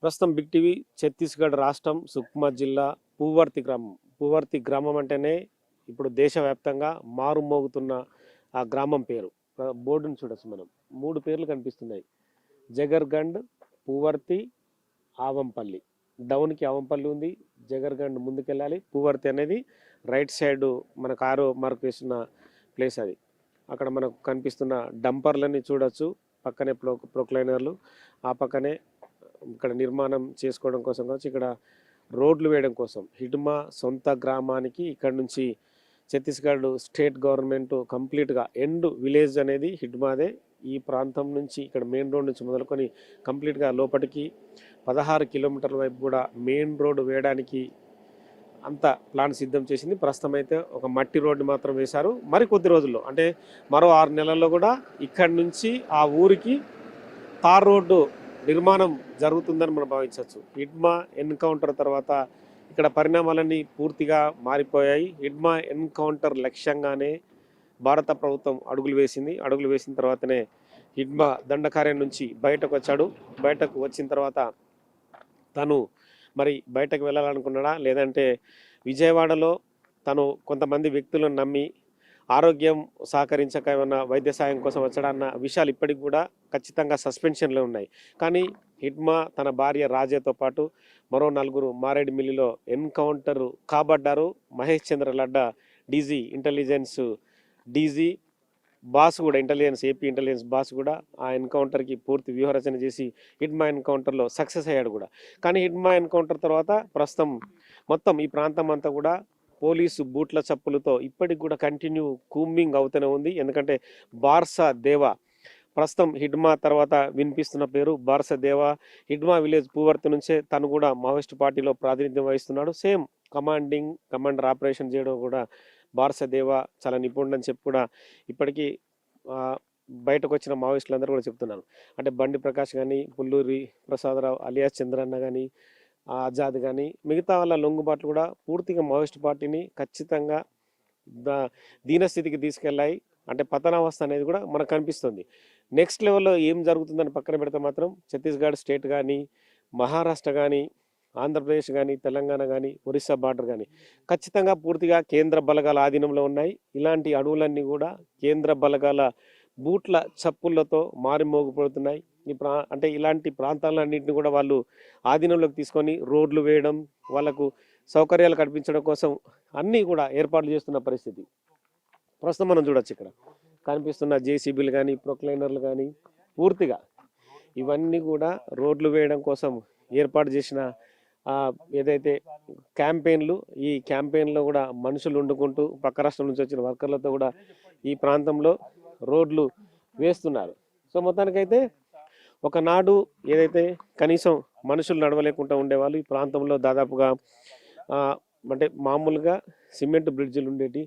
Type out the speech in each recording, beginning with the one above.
ప్రస్తుతం big TV Chhattisgarh రాష్ట్రం సుక్మా జిల్లా పూవర్తి గ్రామం అంటేనే ఇప్పుడు దేశవ్యాప్తంగా మారుమోగుతున్న ఆ గ్రామం పేరు. బోర్డును చూడొచ్చు మనం. 3 పేర్లు కనిపిస్తున్నాయి: జగర్గండ్, పూవర్తి, ఆవంపల్లి. డౌన్కి ఆవంపల్లి ఉంది, జగర్గండ్ ముందుకెళ్ళాలి, పూవర్తి అనేది రైట్ సైడ్ మనకు ఆరో మార్క్ వేసిన ప్లేస్ అది. అక్కడ మనకు కనిపిస్తున్న డంపర్లని చూడొచ్చు, పక్కనే ప్రొక్లైనర్లు, ఆ పక్కనే ఇక్కడ నిర్మాణం చేసుకోవడం కోసం కావచ్చు, ఇక్కడ రోడ్లు వేయడం కోసం. హిడ్మా సొంత గ్రామానికి ఇక్కడ నుంచి ఛత్తీస్గఢ్ స్టేట్ గవర్నమెంట్ కంప్లీట్గా ఎండ్ విలేజ్ అనేది హిడ్మాదే. ఈ ప్రాంతం నుంచి ఇక్కడ మెయిన్ రోడ్ నుంచి మొదలుకొని కంప్లీట్గా లోపలికి 16 కిలోమీటర్ల వైపు కూడా మెయిన్ రోడ్ వేయడానికి అంత ప్లాన్ సిద్ధం చేసింది. ప్రస్తుతం అయితే ఒక మట్టి రోడ్డు మాత్రం వేశారు. మరి కొద్ది రోజుల్లో అంటే మరో 6 నెలల్లో కూడా ఇక్కడి నుంచి ఆ ఊరికి తార్ రోడ్డు నిర్మాణం జరుగుతుందని మనం భావించవచ్చు. హిడ్మా ఎన్కౌంటర్ తర్వాత ఇక్కడ పరిణామాలన్నీ పూర్తిగా మారిపోయాయి. హిడ్మా ఎన్కౌంటర్ లక్ష్యంగానే భారత ప్రభుత్వం అడుగులు వేసిన తర్వాతనే హిడ్మా దండకార్యం నుంచి బయటకు వచ్చాడు. బయటకు వచ్చిన తర్వాత తను మరి బయటకు వెళ్ళాలనుకున్నాడా, లేదంటే విజయవాడలో తను కొంతమంది వ్యక్తులను నమ్మి ఆరోగ్యం సహకరించక ఏమన్నా వైద్య సాయం కోసం వచ్చాడన్న విషయాలు ఇప్పటికి కూడా ఖచ్చితంగా సస్పెన్షన్లో ఉన్నాయి. కానీ హిడ్మా తన భార్య రాజేతో పాటు మరో 4 మారేడుమిల్లిలో ఎన్కౌంటర్ కాబడ్డారు. మహేష్ చంద్ర లడ్డా డీజీ ఇంటెలిజెన్స్ డీజీ బాస్ కూడా, ఏపీ ఇంటెలిజెన్స్ బాస్ కూడా ఆ ఎన్కౌంటర్కి పూర్తి వ్యూహరచన చేసి హిడ్మా ఎన్కౌంటర్లో సక్సెస్ అయ్యాడు కూడా. కానీ హిడ్మా ఎన్కౌంటర్ తర్వాత ప్రస్తుతం మొత్తం ఈ ప్రాంతం అంతా కూడా పోలీసు బూట్ల చప్పులతో ఇప్పటికి కూడా కంటిన్యూ కూంబింగ్ అవుతూనే ఉంది. ఎందుకంటే బార్సా దేవా ప్రస్తుతం హిడ్మా తర్వాత వినిపిస్తున్న పేరు బార్సా దేవా. హిడ్మా విలేజ్ పూవర్తి నుంచే తను కూడా మావోయిస్ట్ పార్టీలో ప్రాతినిధ్యం వహిస్తున్నాడు. సేమ్ కమాండర్ ఆపరేషన్ చేయడం కూడా బార్సా దేవా చాలా నిపుణుడని చెప్పి కూడా ఇప్పటికీ బయటకు వచ్చిన మావోయిస్టులందరూ కూడా చెప్తున్నారు. అంటే బండి ప్రకాష్ కానీ, పుల్లూరి ప్రసాదరావు అలియాస్ చంద్రన్న కానీ, ఆజాద్ కానీ, మిగతా వాళ్ళ లొంగుబాట్లు కూడా పూర్తిగా మావోయిస్ట్ పార్టీని ఖచ్చితంగా దీనస్థితికి తీసుకెళ్ళాయి. అంటే పతనావస్థ అనేది కూడా మనకు కనిపిస్తుంది. నెక్స్ట్ లెవెల్లో ఏం జరుగుతుందని పక్కన పెడితే మాత్రం ఛత్తీస్గఢ్ స్టేట్ కానీ, మహారాష్ట్ర కానీ, ఆంధ్రప్రదేశ్ కానీ, తెలంగాణ కానీ, ఒరిస్సా బార్డర్ కానీ ఖచ్చితంగా పూర్తిగా కేంద్ర బలగాల ఆధీనంలో ఉన్నాయి. ఇలాంటి అడవులన్నీ కూడా కేంద్ర బలగాల బూట్ల చప్పుళ్లతో మారిమోగిపోతున్నాయి. అంటే ఇలాంటి ప్రాంతాలన్నింటినీ కూడా వాళ్ళు ఆధీనంలోకి తీసుకొని రోడ్లు వేయడం, వాళ్లకు సౌకర్యాలు కల్పించడం కోసం అన్నీ కూడా ఏర్పాట్లు చేస్తున్న పరిస్థితి ప్రస్తుతం మనం చూడొచ్చు. ఇక్కడ కనిపిస్తున్న జేసీబీలు కానీ, ప్రొక్లైనర్లు కానీ పూర్తిగా ఇవన్నీ కూడా రోడ్లు వేయడం కోసం ఏర్పాటు చేసిన ఏదైతే క్యాంపెయిన్లు, ఈ క్యాంపెయిన్లో కూడా మనుషులు వండుకుంటూ పక్క రాష్ట్రం నుంచి వచ్చిన వర్కర్లతో కూడా ఈ ప్రాంతంలో రోడ్లు వేస్తున్నారు. సో మొత్తానికైతే ఒకనాడు ఏదైతే కనీసం మనుషులు నడవలేకుండా ఉండేవాళ్ళు ఈ ప్రాంతంలో దాదాపుగా అంటే మామూలుగా సిమెంట్ బ్రిడ్జిలు ఉండేటి.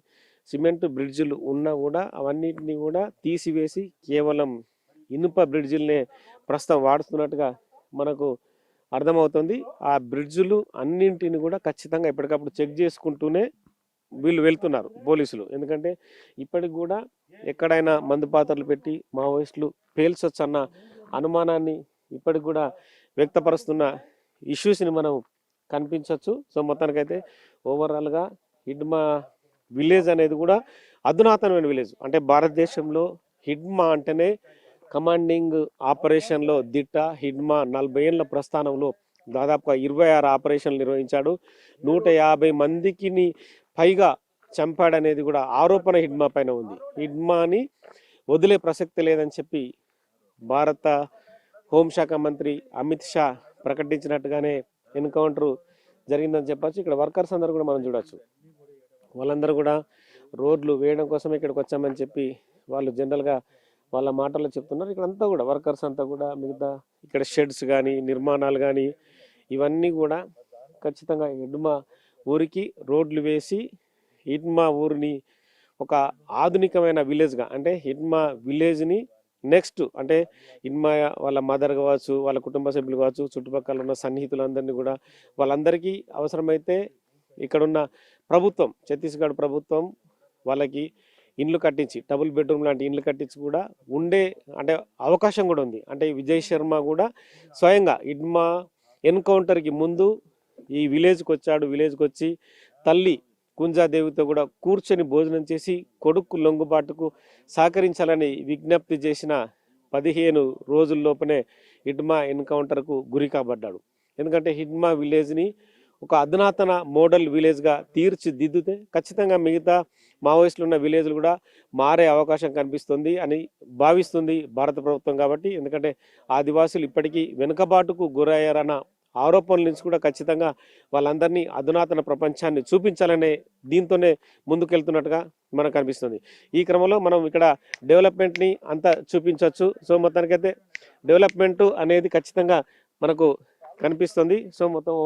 సిమెంట్ బ్రిడ్జిలు ఉన్నా కూడా అవన్నిటిని కూడా తీసివేసి కేవలం ఇనుప బ్రిడ్జిల్నే ప్రస్తుతం వాడుతున్నట్టుగా మనకు అర్థమవుతుంది. ఆ బ్రిడ్జులు అన్నింటిని కూడా ఖచ్చితంగా ఎప్పటికప్పుడు చెక్ చేసుకుంటూనే వీళ్ళు వెళ్తున్నారు పోలీసులు. ఎందుకంటే ఇప్పటికి కూడా ఎక్కడైనా మందు పాత్రలు పెట్టి మావోయిస్టులు పేల్చొచ్చు అన్న అనుమానాన్ని ఇప్పటికి కూడా వ్యక్తపరుస్తున్న ఇష్యూస్ని మనం కనిపించవచ్చు. సో మొత్తానికైతే ఓవరాల్గా హిడ్మా విలేజ్ అనేది కూడా అధునాతనమైన విలేజ్. అంటే భారతదేశంలో హిడ్మా అంటేనే కమాండింగ్ ఆపరేషన్లో దిట్ట. హిడ్మా 40 ఏళ్ల ప్రస్థానంలో దాదాపుగా 26 ఆపరేషన్లు నిర్వహించాడు. 150 మందికి పైగా చంపాడనేది కూడా ఆరోపణ హిడ్మా పైన ఉంది. హిడ్మాని వదిలే ప్రసక్తి లేదని చెప్పి భారత హోంశాఖ మంత్రి అమిత్ షా ప్రకటించినట్టుగానే ఎన్కౌంటర్ జరిగిందని చెప్పచ్చు. ఇక్కడ వర్కర్స్ అందరూ కూడా మనం చూడొచ్చు. వాళ్ళందరూ కూడా రోడ్లు వేయడం కోసం ఇక్కడికి వచ్చామని చెప్పి వాళ్ళు జనరల్గా వాళ్ళ మాటల్లో చెప్తున్నారు. ఇక్కడ అంతా కూడా వర్కర్స్ అంతా కూడా మిగతా ఇక్కడ షెడ్స్ కానీ, నిర్మాణాలు కానీ ఇవన్నీ కూడా ఖచ్చితంగా హిడ్మా ఊరికి రోడ్లు వేసి హిడ్మా ఊరిని ఒక ఆధునికమైన విలేజ్గా, అంటే హిడ్మా విలేజ్ని నెక్స్ట్ అంటే హిడ్మా వాళ్ళ మదర్ కావచ్చు, వాళ్ళ కుటుంబ సభ్యులు కావచ్చు, చుట్టుపక్కల ఉన్న సన్నిహితులందరినీ కూడా వాళ్ళందరికీ అవసరమైతే ఇక్కడున్న ప్రభుత్వం, ఛత్తీస్గఢ్ ప్రభుత్వం వాళ్ళకి ఇండ్లు కట్టించి, డబుల్ బెడ్రూమ్ లాంటి ఇండ్లు కట్టించి కూడా ఉండే అంటే అవకాశం కూడా ఉంది. అంటే విజయ్ శర్మ కూడా స్వయంగా హిడ్మా ఎన్కౌంటర్కి ముందు ఈ విలేజ్కి వచ్చాడు. విలేజ్కి వచ్చి తల్లి కుంజాదేవితో కూడా కూర్చొని భోజనం చేసి కొడుకు లొంగుబాటుకు సహకరించాలని విజ్ఞప్తి చేసిన 15 రోజుల్లోపనే హిడ్మా ఎన్కౌంటర్కు గురి కాబడ్డాడు. ఎందుకంటే హిడ్మా విలేజ్ని ఒక అధునాతన మోడల్ విలేజ్గా తీర్చిదిద్దితే ఖచ్చితంగా మిగతా మావోయిస్టులు ఉన్న విలేజ్లు కూడా మారే అవకాశం కనిపిస్తుంది అని భావిస్తుంది భారత ప్రభుత్వం. కాబట్టి ఎందుకంటే ఆదివాసులు ఇప్పటికీ వెనుకబాటుకు గురయ్యారన్న ఆరోపణల నుంచి కూడా ఖచ్చితంగా వాళ్ళందరినీ అధునాతన ప్రపంచాన్ని చూపించాలనే దీంతోనే ముందుకెళ్తున్నట్టుగా మనకు కనిపిస్తుంది. ఈ క్రమంలో మనం ఇక్కడ డెవలప్మెంట్ని అంతా చూపించవచ్చు. సో మొత్తానికైతే డెవలప్మెంట్ అనేది ఖచ్చితంగా మనకు కనిపిస్తుంది. సో మొత్తం